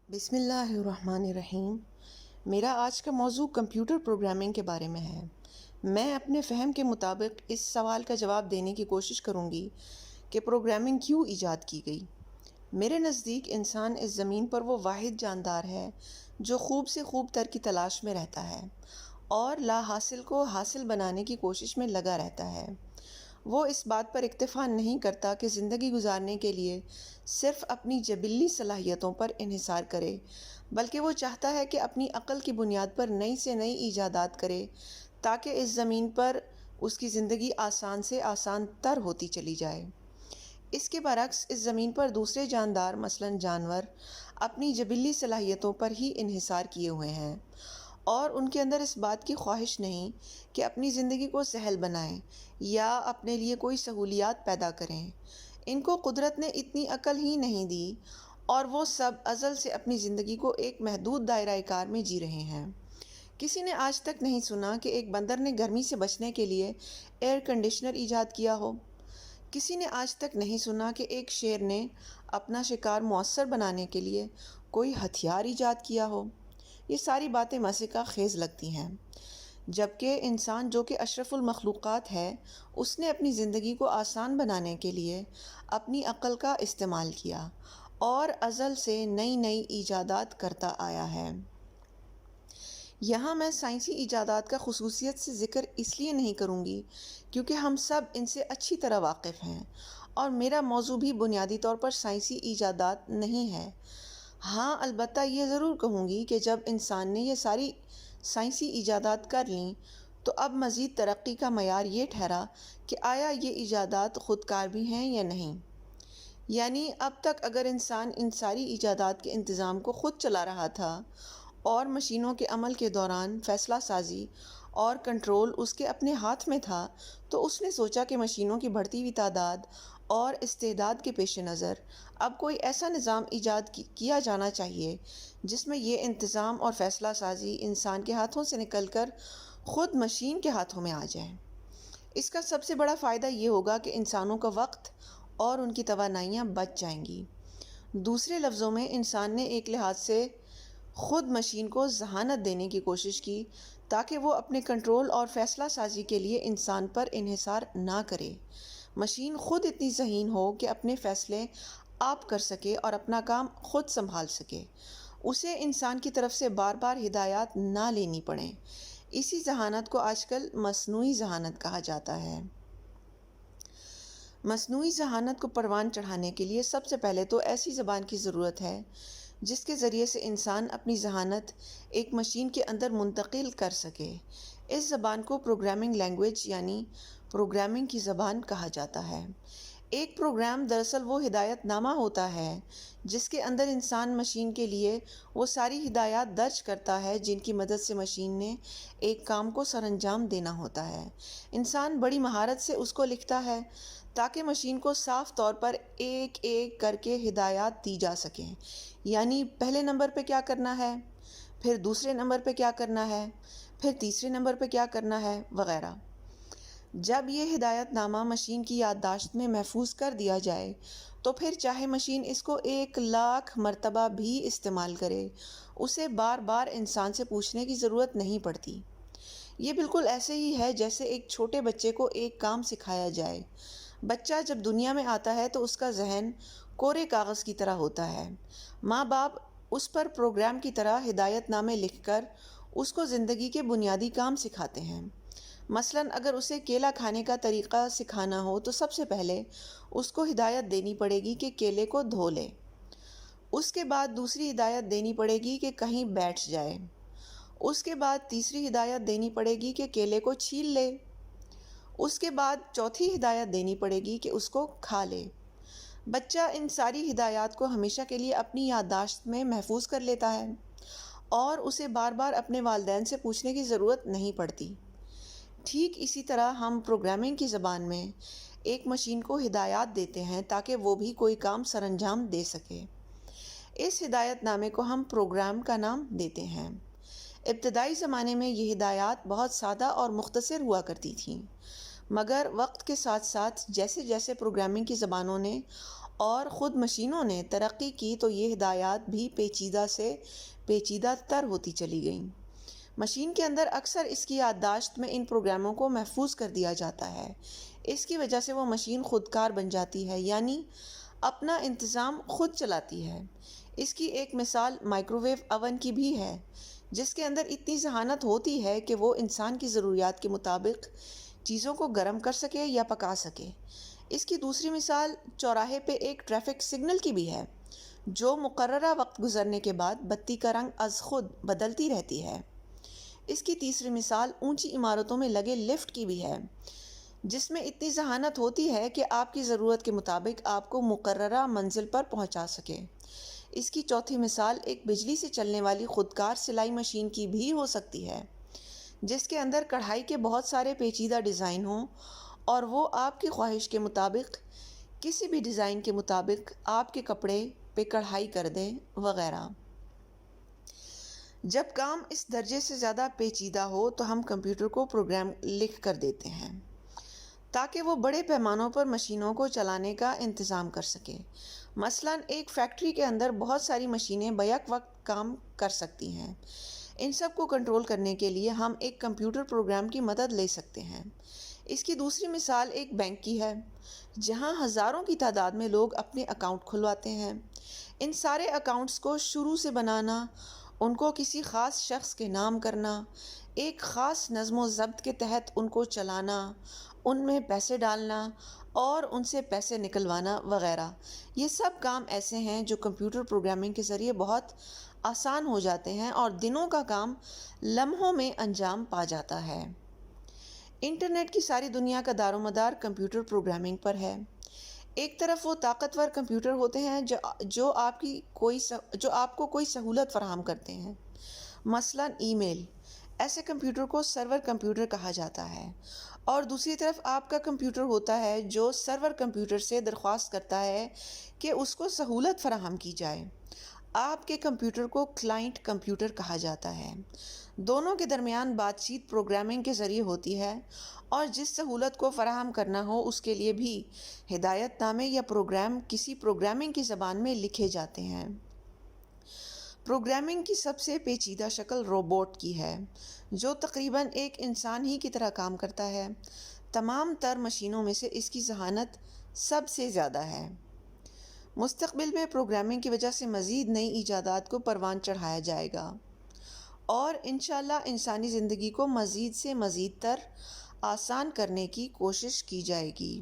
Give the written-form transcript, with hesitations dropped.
بسم اللہ الرحمن الرحیم۔ میرا آج کا موضوع کمپیوٹر پروگرامنگ کے بارے میں ہے۔ میں اپنے فہم کے مطابق اس سوال کا جواب دینے کی کوشش کروں گی کہ پروگرامنگ کیوں ایجاد کی گئی۔ میرے نزدیک انسان اس زمین پر وہ واحد جاندار ہے جو خوب سے خوب تر کی تلاش میں رہتا ہے اور لا حاصل کو حاصل بنانے کی کوشش میں لگا رہتا ہے۔ وہ اس بات پر اکتفا نہیں کرتا کہ زندگی گزارنے کے لیے صرف اپنی جبلی صلاحیتوں پر انحصار کرے، بلکہ وہ چاہتا ہے کہ اپنی عقل کی بنیاد پر نئی سے نئی ایجادات کرے تاکہ اس زمین پر اس کی زندگی آسان سے آسان تر ہوتی چلی جائے۔ اس کے برعکس اس زمین پر دوسرے جاندار مثلاً جانور اپنی جبلی صلاحیتوں پر ہی انحصار کیے ہوئے ہیں اور ان کے اندر اس بات کی خواہش نہیں کہ اپنی زندگی کو سہل بنائیں یا اپنے لیے کوئی سہولیات پیدا کریں۔ ان کو قدرت نے اتنی عقل ہی نہیں دی اور وہ سب ازل سے اپنی زندگی کو ایک محدود دائرۂ کار میں جی رہے ہیں۔ کسی نے آج تک نہیں سنا کہ ایک بندر نے گرمی سے بچنے کے لیے ایئر کنڈیشنر ایجاد کیا ہو۔ کسی نے آج تک نہیں سنا کہ ایک شیر نے اپنا شکار مؤثر بنانے کے لیے کوئی ہتھیار ایجاد کیا ہو۔ یہ ساری باتیں مسخہ خیز لگتی ہیں، جبکہ انسان جو کہ اشرف المخلوقات ہے، اس نے اپنی زندگی کو آسان بنانے کے لیے اپنی عقل کا استعمال کیا اور ازل سے نئی نئی ایجادات کرتا آیا ہے۔ یہاں میں سائنسی ایجادات کا خصوصیت سے ذکر اس لیے نہیں کروں گی کیونکہ ہم سب ان سے اچھی طرح واقف ہیں اور میرا موضوع بھی بنیادی طور پر سائنسی ایجادات نہیں ہے۔ ہاں، البتہ یہ ضرور کہوں گی کہ جب انسان نے یہ ساری سائنسی ایجادات کر لیں تو اب مزید ترقی کا معیار یہ ٹھہرا کہ آیا یہ ایجادات خود کار بھی ہیں یا نہیں۔ یعنی اب تک اگر انسان ان ساری ایجادات کے انتظام کو خود چلا رہا تھا اور مشینوں کے عمل کے دوران فیصلہ سازی اور کنٹرول اس کے اپنے ہاتھ میں تھا، تو اس نے سوچا کہ مشینوں کی بڑھتی ہوئی تعداد اور استعداد کے پیش نظر اب کوئی ایسا نظام ایجاد کیا جانا چاہیے جس میں یہ انتظام اور فیصلہ سازی انسان کے ہاتھوں سے نکل کر خود مشین کے ہاتھوں میں آ جائے۔ اس کا سب سے بڑا فائدہ یہ ہوگا کہ انسانوں کا وقت اور ان کی توانائیاں بچ جائیں گی۔ دوسرے لفظوں میں انسان نے ایک لحاظ سے خود مشین کو ذہانت دینے کی کوشش کی تاکہ وہ اپنے کنٹرول اور فیصلہ سازی کے لیے انسان پر انحصار نہ کرے۔ مشین خود اتنی ذہین ہو کہ اپنے فیصلے آپ کر سکے اور اپنا کام خود سنبھال سکے، اسے انسان کی طرف سے بار بار ہدایات نہ لینی پڑیں۔ اسی ذہانت کو آج کل مصنوعی ذہانت کہا جاتا ہے۔ مصنوعی ذہانت کو پروان چڑھانے کے لیے سب سے پہلے تو ایسی زبان کی ضرورت ہے جس کے ذریعے سے انسان اپنی ذہانت ایک مشین کے اندر منتقل کر سکے۔ اس زبان کو پروگرامنگ لینگویج یعنی پروگرامنگ کی زبان کہا جاتا ہے۔ ایک پروگرام دراصل وہ ہدایت نامہ ہوتا ہے جس کے اندر انسان مشین کے لیے وہ ساری ہدایات درج کرتا ہے جن کی مدد سے مشین نے ایک کام کو سر انجام دینا ہوتا ہے۔ انسان بڑی مہارت سے اس کو لکھتا ہے تاکہ مشین کو صاف طور پر ایک ایک کر کے ہدایات دی جا سکیں، یعنی پہلے نمبر پہ کیا کرنا ہے، پھر دوسرے نمبر پہ کیا کرنا ہے، پھر تیسرے نمبر پہ کیا کرنا ہے وغیرہ۔ جب یہ ہدایت نامہ مشین کی یادداشت میں محفوظ کر دیا جائے تو پھر چاہے مشین اس کو 1,00,000 مرتبہ بھی استعمال کرے، اسے بار بار انسان سے پوچھنے کی ضرورت نہیں پڑتی۔ یہ بالکل ایسے ہی ہے جیسے ایک چھوٹے بچے کو ایک کام سکھایا جائے۔ بچہ جب دنیا میں آتا ہے تو اس کا ذہن کورے کاغذ کی طرح ہوتا ہے۔ ماں باپ اس پر پروگرام کی طرح ہدایت نامے لکھ کر اس کو زندگی کے بنیادی کام سکھاتے ہیں۔ مثلاً اگر اسے کیلا کھانے کا طریقہ سکھانا ہو تو سب سے پہلے اس کو ہدایت دینی پڑے گی کہ کیلے کو دھو لے۔ اس کے بعد دوسری ہدایت دینی پڑے گی کہ کہیں بیٹھ جائے۔ اس کے بعد تیسری ہدایت دینی پڑے گی کہ کیلے کو چھیل لے۔ اس کے بعد چوتھی ہدایت دینی پڑے گی کہ اس کو کھا لے۔ بچہ ان ساری ہدایات کو ہمیشہ کے لیے اپنی یادداشت میں محفوظ کر لیتا ہے اور اسے بار بار اپنے والدین سے پوچھنے کی ضرورت نہیں پڑتی۔ ٹھیک اسی طرح ہم پروگرامنگ کی زبان میں ایک مشین کو ہدایات دیتے ہیں تاکہ وہ بھی کوئی کام سر انجام دے سکے۔ اس ہدایت نامے کو ہم پروگرام کا نام دیتے ہیں۔ ابتدائی زمانے میں یہ ہدایات بہت سادہ اور مختصر ہوا کرتی تھیں، مگر وقت کے ساتھ ساتھ جیسے جیسے پروگرامنگ کی زبانوں نے اور خود مشینوں نے ترقی کی تو یہ ہدایات بھی پیچیدہ سے پیچیدہ تر ہوتی چلی گئیں۔ مشین کے اندر اکثر اس کی یادداشت میں ان پروگراموں کو محفوظ کر دیا جاتا ہے۔ اس کی وجہ سے وہ مشین خودکار بن جاتی ہے، یعنی اپنا انتظام خود چلاتی ہے۔ اس کی ایک مثال مائکروویو اوون کی بھی ہے، جس کے اندر اتنی ذہانت ہوتی ہے کہ وہ انسان کی ضروریات کے مطابق چیزوں کو گرم کر سکے یا پکا سکے۔ اس کی دوسری مثال چوراہے پہ ایک ٹریفک سگنل کی بھی ہے، جو مقررہ وقت گزرنے کے بعد بتی کا رنگ از خود بدلتی رہتی ہے۔ اس کی تیسری مثال اونچی عمارتوں میں لگے لفٹ کی بھی ہے، جس میں اتنی ذہانت ہوتی ہے کہ آپ کی ضرورت کے مطابق آپ کو مقررہ منزل پر پہنچا سکے۔ اس کی چوتھی مثال ایک بجلی سے چلنے والی خودکار سلائی مشین کی بھی ہو سکتی ہے، جس کے اندر کڑھائی کے بہت سارے پیچیدہ ڈیزائن ہوں اور وہ آپ کی خواہش کے مطابق کسی بھی ڈیزائن کے مطابق آپ کے کپڑے پہ کڑھائی کر دیں وغیرہ۔ جب کام اس درجے سے زیادہ پیچیدہ ہو تو ہم کمپیوٹر کو پروگرام لکھ کر دیتے ہیں تاکہ وہ بڑے پیمانوں پر مشینوں کو چلانے کا انتظام کر سکے۔ مثلاً ایک فیکٹری کے اندر بہت ساری مشینیں بیک وقت کام کر سکتی ہیں۔ ان سب کو کنٹرول کرنے کے لیے ہم ایک کمپیوٹر پروگرام کی مدد لے سکتے ہیں۔ اس کی دوسری مثال ایک بینک کی ہے، جہاں ہزاروں کی تعداد میں لوگ اپنے اکاؤنٹ کھلواتے ہیں۔ ان سارے اکاؤنٹس کو شروع سے بنانا، ان کو کسی خاص شخص کے نام کرنا، ایک خاص نظم و ضبط کے تحت ان کو چلانا، ان میں پیسے ڈالنا اور ان سے پیسے نکلوانا وغیرہ، یہ سب کام ایسے ہیں جو کمپیوٹر پروگرامنگ کے ذریعے بہت آسان ہو جاتے ہیں اور دنوں کا کام لمحوں میں انجام پا جاتا ہے۔ انٹرنیٹ کی ساری دنیا کا دار و مدار کمپیوٹر پروگرامنگ پر ہے۔ ایک طرف وہ طاقتور کمپیوٹر ہوتے ہیں جو آپ کو کوئی سہولت فراہم کرتے ہیں، مثلاً ای میل۔ ایسے کمپیوٹر کو سرور کمپیوٹر کہا جاتا ہے۔ اور دوسری طرف آپ کا کمپیوٹر ہوتا ہے جو سرور کمپیوٹر سے درخواست کرتا ہے کہ اس کو سہولت فراہم کی جائے۔ آپ کے کمپیوٹر کو کلائنٹ کمپیوٹر کہا جاتا ہے۔ دونوں کے درمیان بات چیت پروگرامنگ کے ذریعے ہوتی ہے، اور جس سہولت کو فراہم کرنا ہو اس کے لیے بھی ہدایت نامے یا پروگرام کسی پروگرامنگ کی زبان میں لکھے جاتے ہیں۔ پروگرامنگ کی سب سے پیچیدہ شکل روبوٹ کی ہے، جو تقریباً ایک انسان ہی کی طرح کام کرتا ہے۔ تمام تر مشینوں میں سے اس کی ذہانت سب سے زیادہ ہے۔ مستقبل میں پروگرامنگ کی وجہ سے مزید نئی ایجادات کو پروان چڑھایا جائے گا اور انشاءاللہ انسانی زندگی کو مزید سے مزید تر آسان کرنے کی کوشش کی جائے گی۔